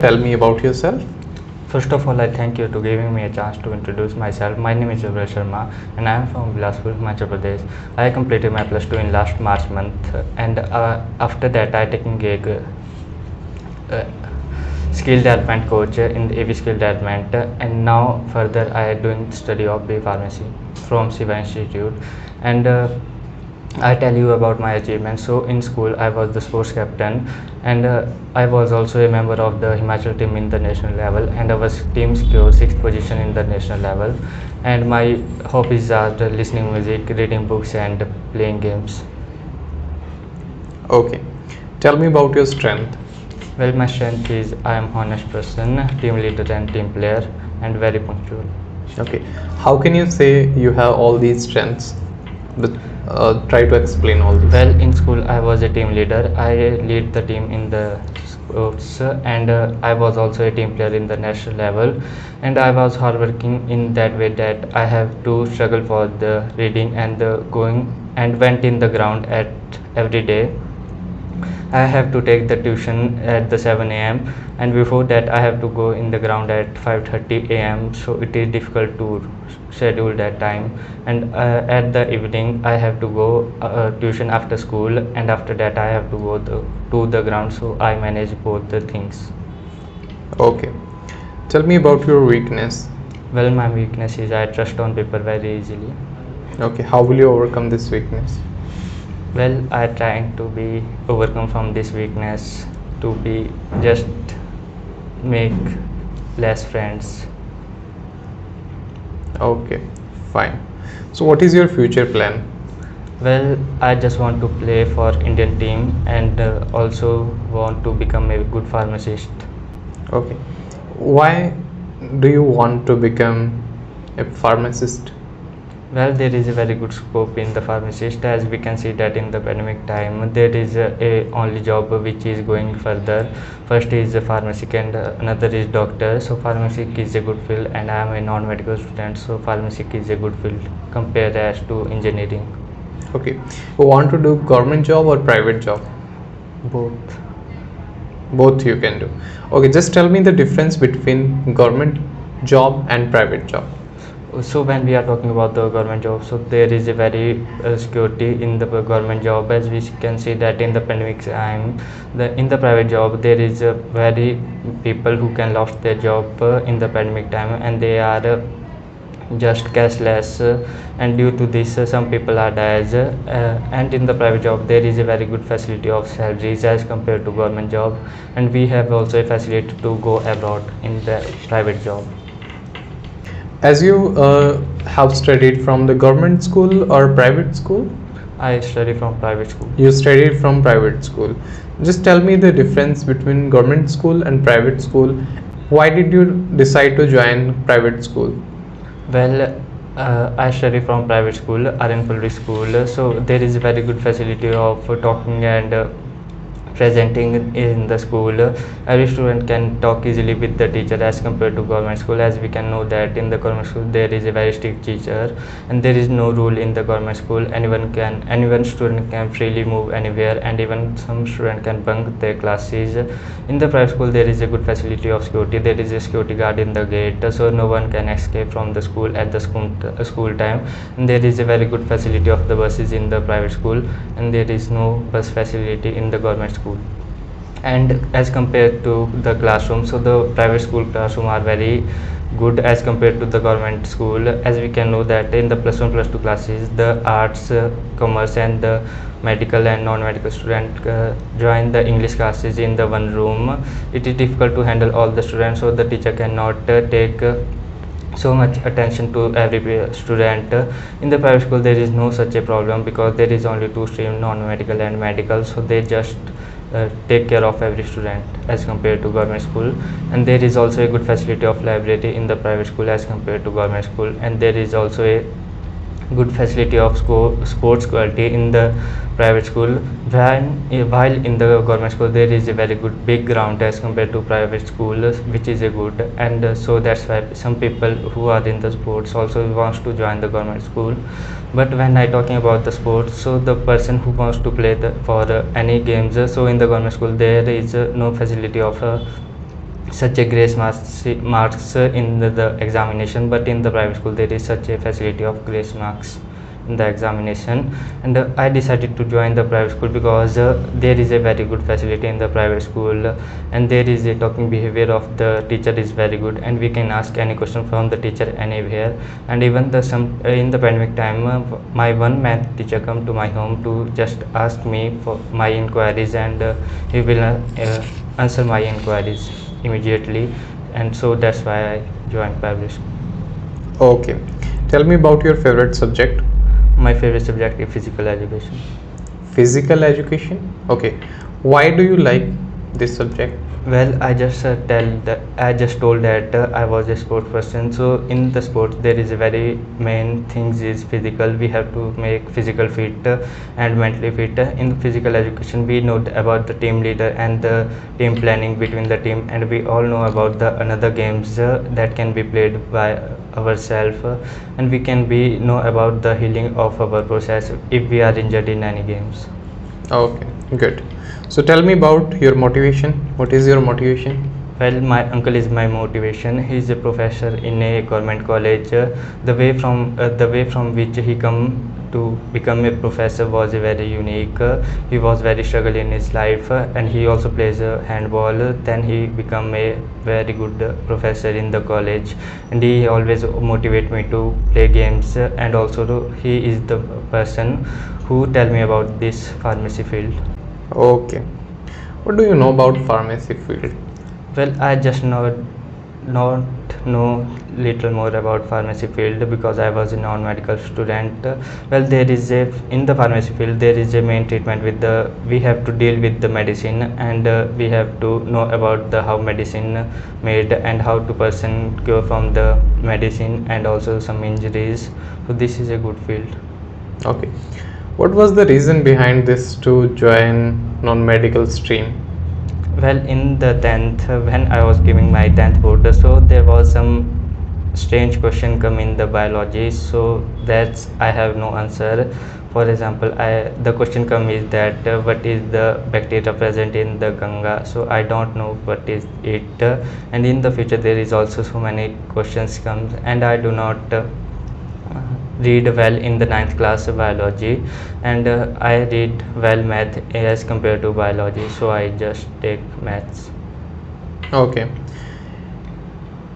Tell me about yourself. First of all, I thank you to giving me a chance to introduce myself. My name is Sharma and I am from Bilaspur, Himachal Pradesh. I completed my plus 2 in last March month, and after that I taking a skill development coach in the AV skill development, and now further I am doing study of B pharmacy from Siva Institute. And I tell you about my achievements. So in school I was the sports captain, and I was also a member of the Himachal team in the national level, and our team secured 6th position in the national level. And my hobbies are the listening music, reading books, and playing games. Okay. Tell me about your strength. Well, my strength is I am honest person, team leader and team player, and very punctual. Okay. How can you say you have all these strengths? But try to explain all this. Well, in school I was a team leader. I lead the team in the sports, and I was also a team player in the national level. And I was hardworking in that way that I have to struggle for the reading and the going and went in the ground at every day. I have to take the tuition at the 7 a.m. and before that I have to go in the ground at 5:30 a.m. So it is difficult to schedule that time. And at the evening I have to go tuition after school, and after that I have to go to the ground. So I manage both the things. Okay. Tell me about your weakness. Well, my weakness is I trust on people very easily. Okay. How will you overcome this weakness? Well, I trying to be overcome from this weakness to be just make less friends. Okay. Fine. So what is your future plan? Well, I just want to play for Indian team, and also want to become a good pharmacist. Okay. Why do you want to become a pharmacist? Well, there is a very good scope in the pharmacist, as we can see that in the pandemic time there is a only job which is going further. First is a pharmacy, and another is doctor. So pharmacy is a good field, and I am a non-medical student, so pharmacy is a good field compared as to engineering. Okay. You want to do government job or private job? Both. Both you can do. Okay. Just tell me the difference between government job and private job. So when we are talking about the government job, so there is a very security in the government job, as we can see that in the pandemic time, in the private job there is a very people who can lost their job in the pandemic time, and they are just cashless, and due to this some people are dies, and in the private job there is a very good facility of salaries as compared to government job, and we have also a facility to go abroad in the private job. As you have studied from the government school or private school? I study from private school. You studied from private school. Just tell me the difference between government school and private school. Why did you decide to join private school? Well, I study from private school, RN Public School. So there is a very good facility of talking and presenting in the school. Every student can talk easily with the teacher as compared to government school, as we can know that in the government school there is a very strict teacher, and there is no rule in the government school. Anyone student can freely move anywhere, and even some student can bunk their classes. In the private school there is a good facility of security. There is a security guard in the gate, so no one can escape from the school at the school time. And there is a very good facility of the buses in the private school, and there is no bus facility in the government school. And as compared to the classroom, so the private school classroom are very good as compared to the government school, as we can know that in the plus 1 plus 2 classes the arts, commerce, and the medical and non-medical student join the English classes in the one room. It is difficult to handle all the students, so the teacher cannot take so much attention to every student. In the private school there is no such a problem, because there is only two streams, non-medical and medical, so they just take care of every student as compared to government school. And there is also a good facility of library in the private school as compared to government school, and there is also a good facility of sports quality in the private school, while in the government school there is a very good big ground as compared to private school, which is a good. And so that's why some people who are in the sports also wants to join the government school. But when I talking about the sports, so the person who wants to play for any games, so in the government school there is no facility of such a grace marks in the examination, but in the private school there is such a facility of grace marks in the examination. And I decided to join the private school because there is a very good facility in the private school, and there is a talking behavior of the teacher is very good, and we can ask any question from the teacher anywhere. And even the some in the pandemic time, my one math teacher come to my home to just ask me for my inquiries, and he will answer my inquiries immediately. And so that's why I joined private school. Okay. Tell me about your favorite subject. My favorite subject is physical education. Physical education. Okay. Why do you like this subject? Well, I just told that I was a sports person. So in the sports, there is a very main things is physical. We have to make physical fit and mentally fit. In physical education, we know about the team leader and the team planning between the team, and we all know about the another games that can be played by ourselves, and we can be know about the healing of our process if we are injured in any games. Okay, good. So tell me about your motivation. What is your motivation? Well, my uncle is my motivation. He is a professor in a government college. The way from which he come to become a professor was very unique. He was very struggle in his life, and he also plays handball. Then he become a very good professor in the college, and he always motivate me to play games. And also he is the person who tell me about this pharmacy field. Okay. What do you know about pharmacy field? Well, I just not know little more about pharmacy field because I was a non-medical student. Well, there is a in the pharmacy field there is a main treatment with the we have to deal with the medicine, and we have to know about the how medicine made and how to person cure from the medicine, and also some injuries. So this is a good field. Okay. What was the reason behind this to join non-medical stream? Well, in the 10th, when I was giving my 10th board, so there was some strange question come in the biology, so that's I have no answer. For example, the question come is that what is the bacteria present in the Ganga, so I don't know what is it. And in the future there is also so many questions comes, and I do not read well in the 9th class biology, and I read well math as compared to biology, so I just take maths. Okay.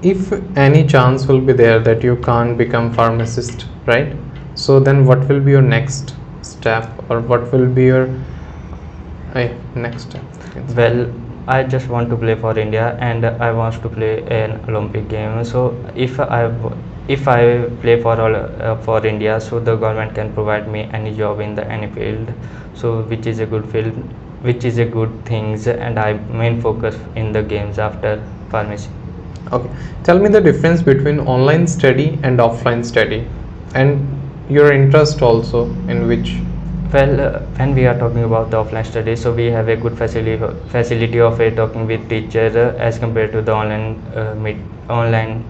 If any chance will be there that you can't become pharmacist, right? So then what will be your next step, or what will be your next step? Well, I just want to play for India, and I want to play an Olympic game. So if I play for India, so the government can provide me any job in the any field, so which is a good field, which is a good things, and I main focus in the games after pharmacy. Okay. Tell me the difference between online study and offline study, and your interest also in which. Well, when we are talking about the offline study, so we have a good facility of a talking with teacher as compared to the online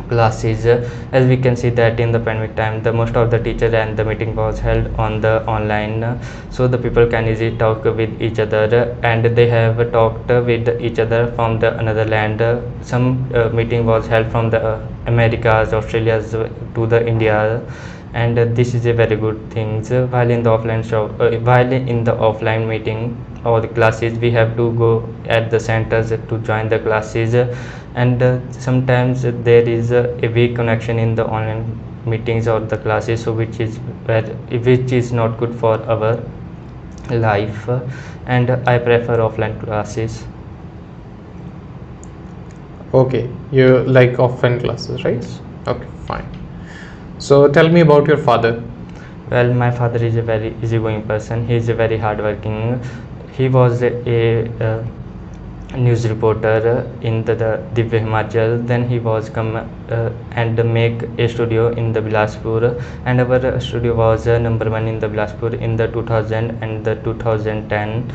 classes. As we can see that in the pandemic time, the most of the teacher and the meeting was held on the online, so the people can easily talk with each other, and they have talked with each other from the another land. Some meeting was held from the Americas, Australias to the India, and this is a very good thing. While in the offline meeting or the classes, we have to go at the centers to join the classes, and sometimes there is a weak connection in the online meetings or the classes, so which is not good for our life, and I prefer offline classes. Okay, you like offline classes, right? Yes. Okay, fine. So tell me about your father. Well, my father is a very easygoing person. He is a very hardworking. He was a news reporter in the Divya Himachal. Then he was come and make a studio in the Bilaspur, and our studio was number one in the Bilaspur in the 2000 and the 2010.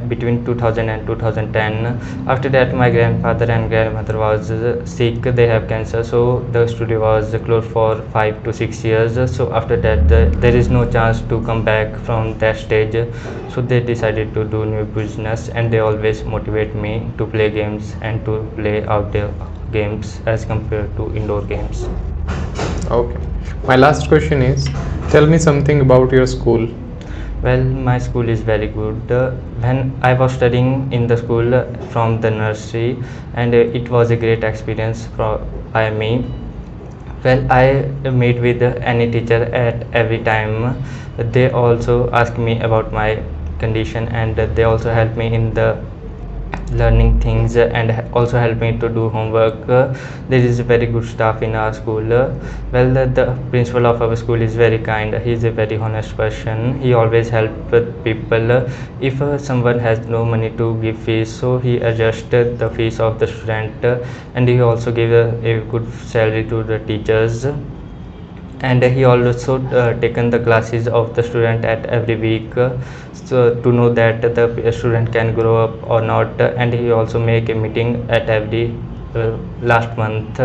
Between 2000 and 2010. After that, my grandfather and grandmother was sick. They have cancer, so the studio was closed for 5 to 6 years. So after that, there is no chance to come back from that stage. So they decided to do new business, and they always motivate me to play games and to play outdoor games as compared to indoor games. Okay. My last question is, tell me something about your school. Well, my school is very good. When I was studying in the school from the nursery, and it was a great experience for me. Well, I meet with any teacher at every time. They also ask me about my condition, and they also help me in the learning things and also help me to do homework. There is a very good staff in our school. Well, the principal of our school is very kind. He is a very honest person. He always help people. If someone has no money to give fees, so he adjusted the fees of the student, and he also give a good salary to the teachers. And he also taken the classes of the student at every week, so to know that the student can grow up or not. And he also make a meeting at every last month,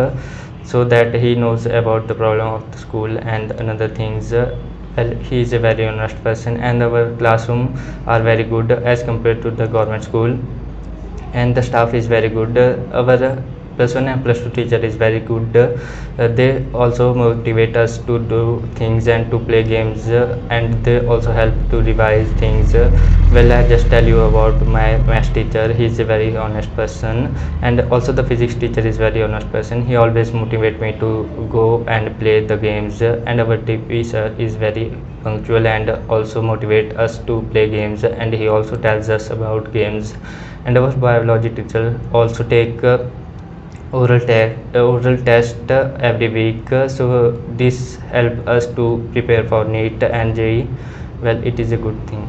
so that he knows about the problem of the school and another things. Well, he is a very honest person, and our classroom are very good as compared to the government school, and the staff is very good. Our plus 1 and plus 2 teacher is very good. They also motivate us to do things and to play games, and they also help to revise things. Well, I just tell you about my math teacher. He is a very honest person, and also the physics teacher is very honest person. He always motivate me to go and play the games, and our TP sir is very punctual and also motivate us to play games, and he also tells us about games. And our biology teacher also take oral test every week, so this help us to prepare for NEET and JEE. Well, it is a good thing.